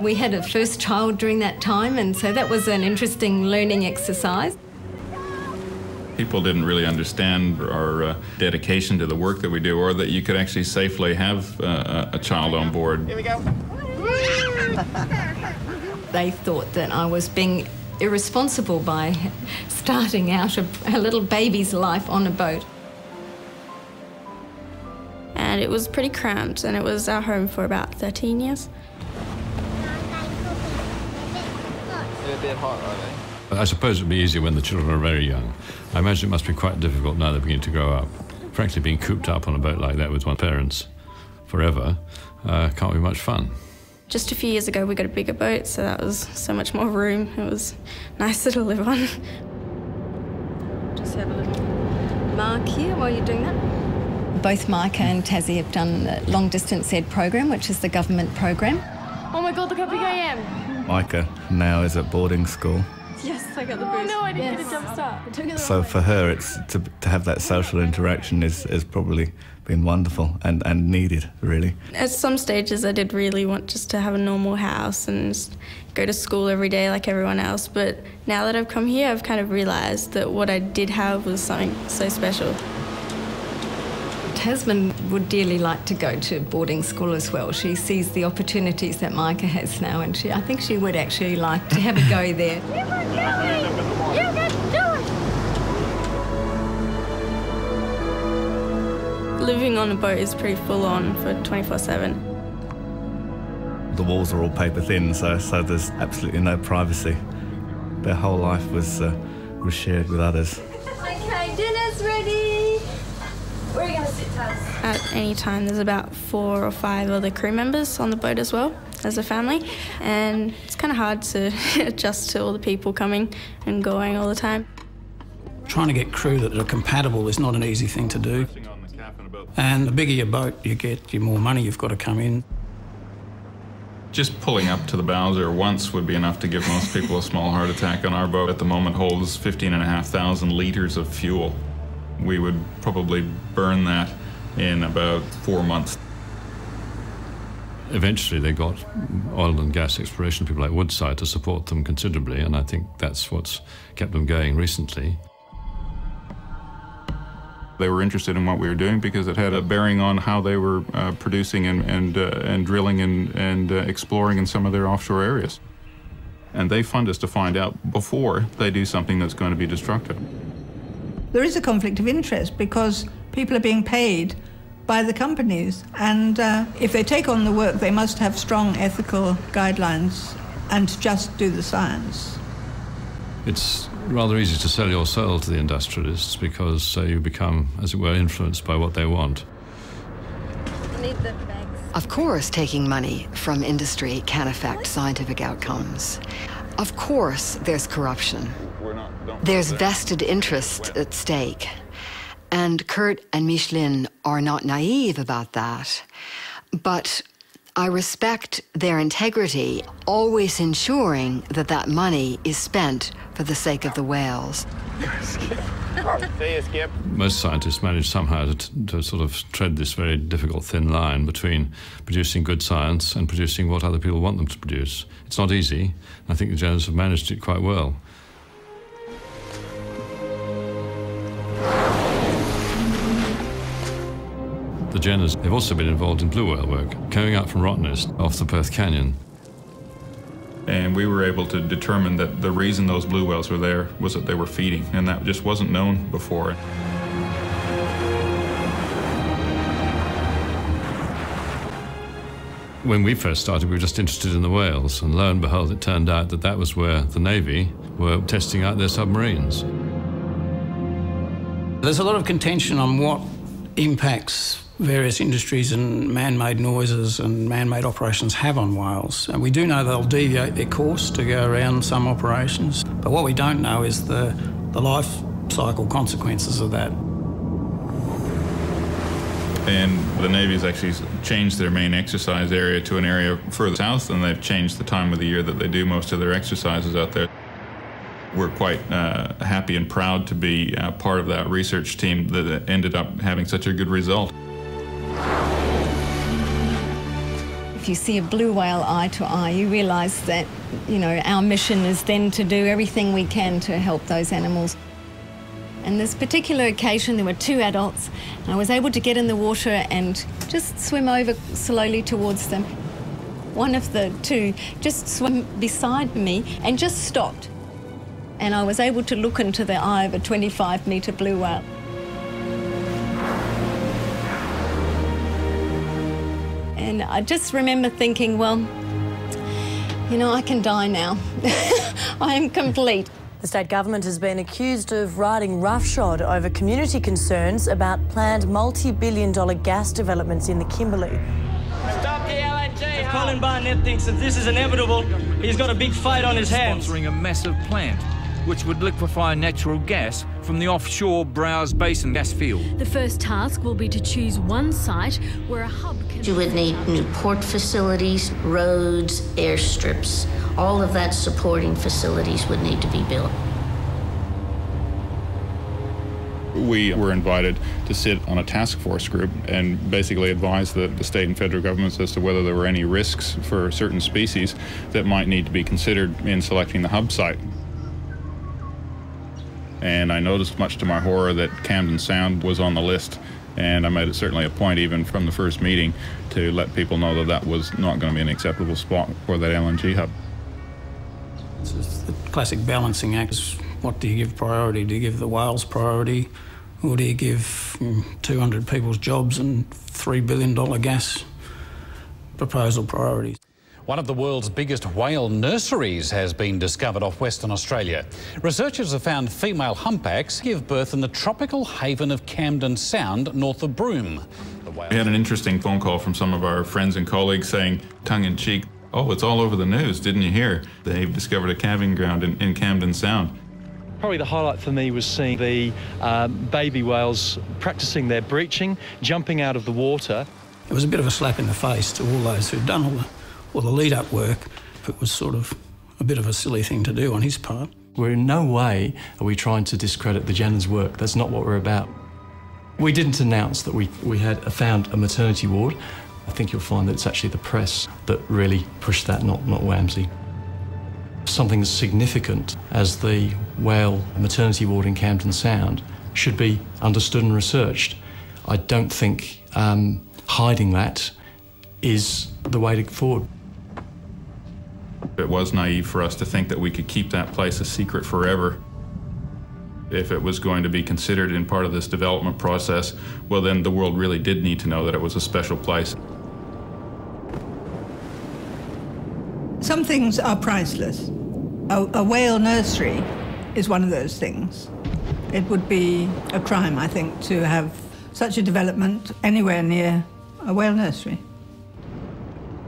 We had a first child during that time, and so that was an interesting learning exercise. People didn't really understand our dedication to the work that we do, or that you could actually safely have a child on board. Here we go. They thought that I was being irresponsible by starting out a little baby's life on a boat. And it was pretty cramped, and it was our home for about 13 years. They're a bit hot, are they? I suppose it would be easier when the children are very young. I imagine it must be quite difficult now they're beginning to grow up. Frankly, being cooped up on a boat like that with one parents forever can't be much fun. Just a few years ago, we got a bigger boat, so that was so much more room. It was nicer to live on. Just have a little mark here while you're doing that. Both Micah and Tassie have done the Long Distance Ed program, which is the government program. Oh my God, look how big I am. Micah now is at boarding school. Yes, I got the boost. Oh no, I didn't get a jump start. So for her, it's to have that social interaction is probably been wonderful and needed, really. At some stages, I did really want just to have a normal house and just go to school every day like everyone else. But now that I've come here, I've kind of realised that what I did have was something so special. Tasman would dearly like to go to boarding school as well. She sees the opportunities that Micah has now, and I think she would actually like to have a go there. You can do it! You can do it! Living on a boat is pretty full on for 24/7. The walls are all paper thin, so there's absolutely no privacy. Their whole life was shared with others. Okay, dinner's ready! Where are you going to sit, Taz? At any time, there's about 4 or 5 other crew members on the boat as well, as a family. And it's kind of hard to adjust to all the people coming and going all the time. Trying to get crew that are compatible is not an easy thing to do. And the bigger your boat you get, the more money you've got to come in. Just pulling up to the Bowser once would be enough to give most people a small heart attack. On our boat at the moment holds 15,500 litres of fuel. We would probably burn that in about 4 months. Eventually they got oil and gas exploration people like Woodside to support them considerably, and I think that's what's kept them going recently. They were interested in what we were doing because it had a bearing on how they were producing and drilling and exploring in some of their offshore areas. And they fund us to find out before they do something that's going to be destructive. There is a conflict of interest because people are being paid by the companies, and if they take on the work, they must have strong ethical guidelines and just do the science. It's rather easy to sell your soul to the industrialists because you become, as it were, influenced by what they want. Of course, taking money from industry can affect scientific outcomes. Of course, there's corruption. There's vested interest at stake. And Kurt and Micheline are not naive about that. But I respect their integrity, always ensuring that that money is spent for the sake of the whales. See you, Skip. Most scientists manage somehow to sort of tread this very difficult thin line between producing good science and producing what other people want them to produce. It's not easy. I think the Jenners have managed it quite well. The Jenners have also been involved in blue whale work, coming out from Rottnest off the Perth Canyon. And we were able to determine that the reason those blue whales were there was that they were feeding, and that just wasn't known before. When we first started, we were just interested in the whales, and lo and behold, it turned out that that was where the Navy were testing out their submarines. There's a lot of contention on what impacts various industries and man-made noises and man-made operations have on whales. And we do know they'll deviate their course to go around some operations, but what we don't know is the life cycle consequences of that. And the Navy's actually changed their main exercise area to an area further south, and they've changed the time of the year that they do most of their exercises out there. We're quite happy and proud to be part of that research team that ended up having such a good result. If you see a blue whale eye to eye, you realise that, you know, our mission is then to do everything we can to help those animals. And this particular occasion, there were 2 adults, and I was able to get in the water and just swim over slowly towards them. One of the 2 just swam beside me and just stopped. And I was able to look into the eye of a 25-metre blue whale. And I just remember thinking, well, you know, I can die now. I am complete. The state government has been accused of riding roughshod over community concerns about planned multi-billion-dollar gas developments in the Kimberley. Stop the LNG! Colin Barnett thinks if this is inevitable, he's got a big fight on his hands. Sponsoring a massive plant which would liquefy natural gas from the offshore Browse Basin gas field. The first task will be to choose one site where a hub can... You would need new port facilities, roads, airstrips. All of that supporting facilities would need to be built. We were invited to sit on a task force group and basically advise the state and federal governments as to whether there were any risks for certain species that might need to be considered in selecting the hub site. And I noticed, much to my horror, that Camden Sound was on the list, and I made it certainly a point, even from the first meeting, to let people know that that was not going to be an acceptable spot for that LNG hub. It's the classic balancing act. What do you give priority? Do you give the whales priority, or do you give 200 people's jobs and $3 billion gas proposal priorities? One of the world's biggest whale nurseries has been discovered off Western Australia. Researchers have found female humpbacks give birth in the tropical haven of Camden Sound, north of Broome. We had an interesting phone call from some of our friends and colleagues saying, tongue-in-cheek, "Oh, it's all over the news, didn't you hear? They've discovered a calving ground in Camden Sound." Probably the highlight for me was seeing the baby whales practicing their breaching, jumping out of the water. It was a bit of a slap in the face to all those who'd done all the lead-up work. It was sort of a bit of a silly thing to do on his part. We're in no way are we trying to discredit the Jennens work. That's not what we're about. We didn't announce that we had found a maternity ward. I think you'll find that it's actually the press that really pushed that, not WAMSI. Something as significant as the whale maternity ward in Camden Sound should be understood and researched. I don't think hiding that is the way to go forward. It was naive for us to think that we could keep that place a secret forever. If it was going to be considered in part of this development process, well, then the world really did need to know that it was a special place. Some things are priceless. A whale nursery is one of those things. It would be a crime, I think, to have such a development anywhere near a whale nursery.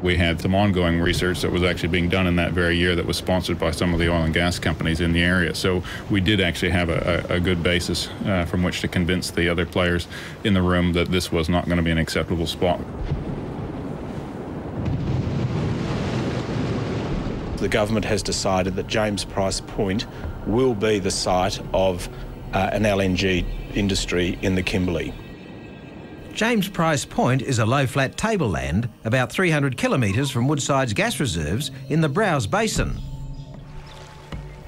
We had some ongoing research that was actually being done in that very year that was sponsored by some of the oil and gas companies in the area. So we did actually have a good basis from which to convince the other players in the room that this was not going to be an acceptable spot. The government has decided that James Price Point will be the site of an LNG industry in the Kimberley. James Price Point is a low-flat tableland about 300 kilometres from Woodside's gas reserves in the Browse Basin.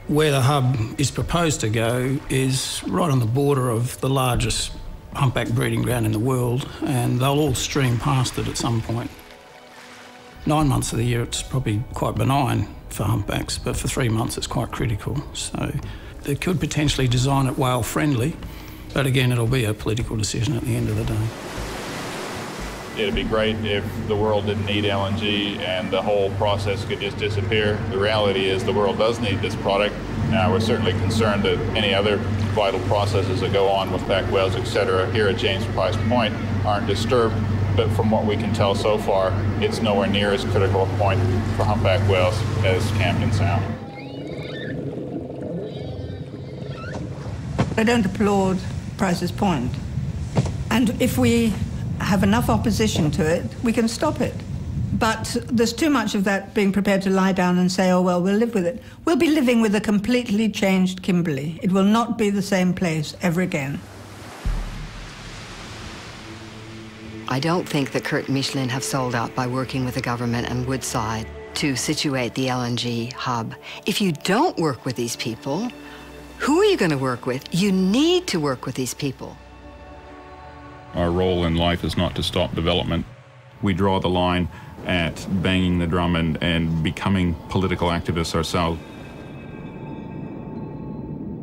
Where the hub is proposed to go is right on the border of the largest humpback breeding ground in the world, and they'll all stream past it at some point. 9 months of the year it's probably quite benign for humpbacks, but for 3 months it's quite critical. So they could potentially design it whale-friendly, but again, it'll be a political decision at the end of the day. It'd be great if the world didn't need LNG and the whole process could just disappear. The reality is the world does need this product. Now, we're certainly concerned that any other vital processes that go on with back whales, etc., here at James Price Point aren't disturbed. But from what we can tell so far, it's nowhere near as critical a point for humpback whales as Camden Sound. I don't applaud Price's Point. And if we have enough opposition to it, we can stop it. But there's too much of that being prepared to lie down and say, oh, well, we'll live with it. We'll be living with a completely changed Kimberley. It will not be the same place ever again. I don't think that Kurt and Michelin have sold out by working with the government and Woodside to situate the LNG hub. If you don't work with these people, who are you going to work with? You need to work with these people. Our role in life is not to stop development. We draw the line at banging the drum and becoming political activists ourselves.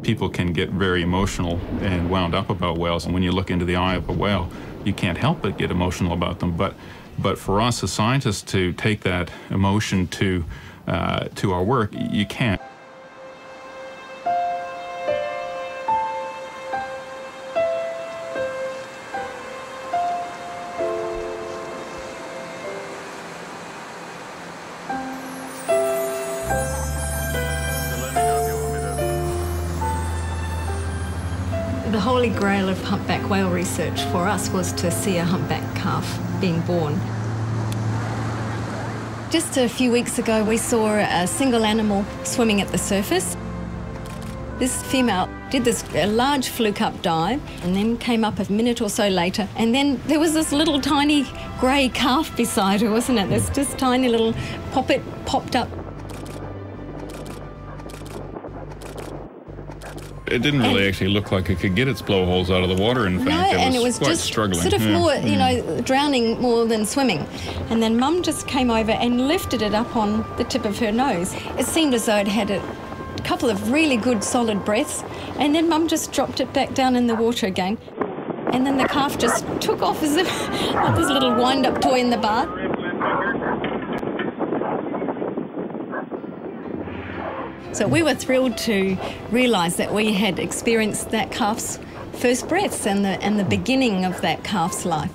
People can get very emotional and wound up about whales, and when you look into the eye of a whale, you can't help but get emotional about them. But for us as scientists to take that emotion to our work, you can't. The holy grail of humpback whale research for us was to see a humpback calf being born. Just a few weeks ago, we saw a single animal swimming at the surface. This female did a large fluke-up dive and then came up a minute or so later, and then there was this little tiny grey calf beside her, wasn't it? This tiny little poppet popped up. It didn't really actually look like it could get its blowholes out of the water, in fact. No, it was quite just struggling. sort of more, you know, drowning more than swimming. And then Mum just came over and lifted it up on the tip of her nose. It seemed as though it had a couple of really good solid breaths, and then Mum just dropped it back down in the water again. And then the calf just took off as if like this little wind-up toy in the bar. So we were thrilled to realise that we had experienced that calf's first breaths and the beginning of that calf's life.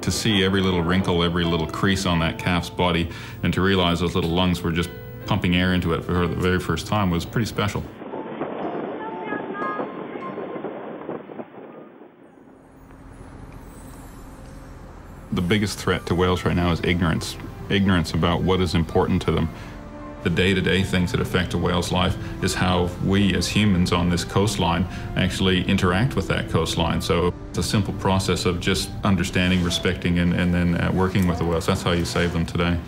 To see every little wrinkle, every little crease on that calf's body, and to realise those little lungs were just pumping air into it for the very first time was pretty special. The biggest threat to whales right now is ignorance. Ignorance about what is important to them. The day-to-day things that affect a whale's life is how we as humans on this coastline actually interact with that coastline. So it's a simple process of just understanding, respecting, and then working with the whales. That's how you save them today.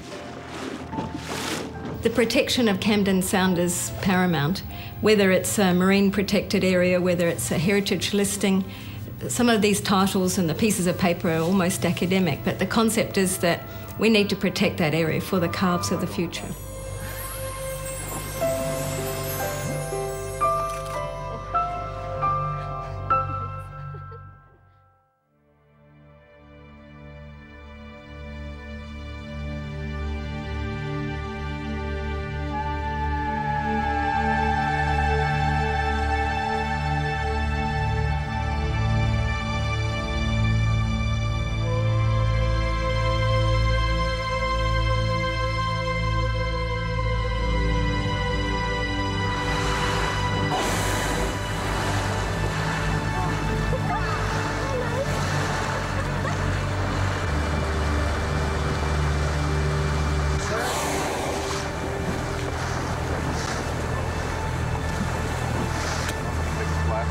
The protection of Camden Sound is paramount, whether it's a marine protected area, whether it's a heritage listing. Some of these titles and the pieces of paper are almost academic, but the concept is that we need to protect that area for the calves of the future.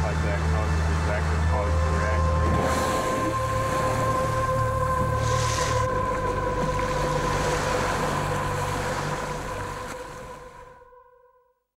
Like that.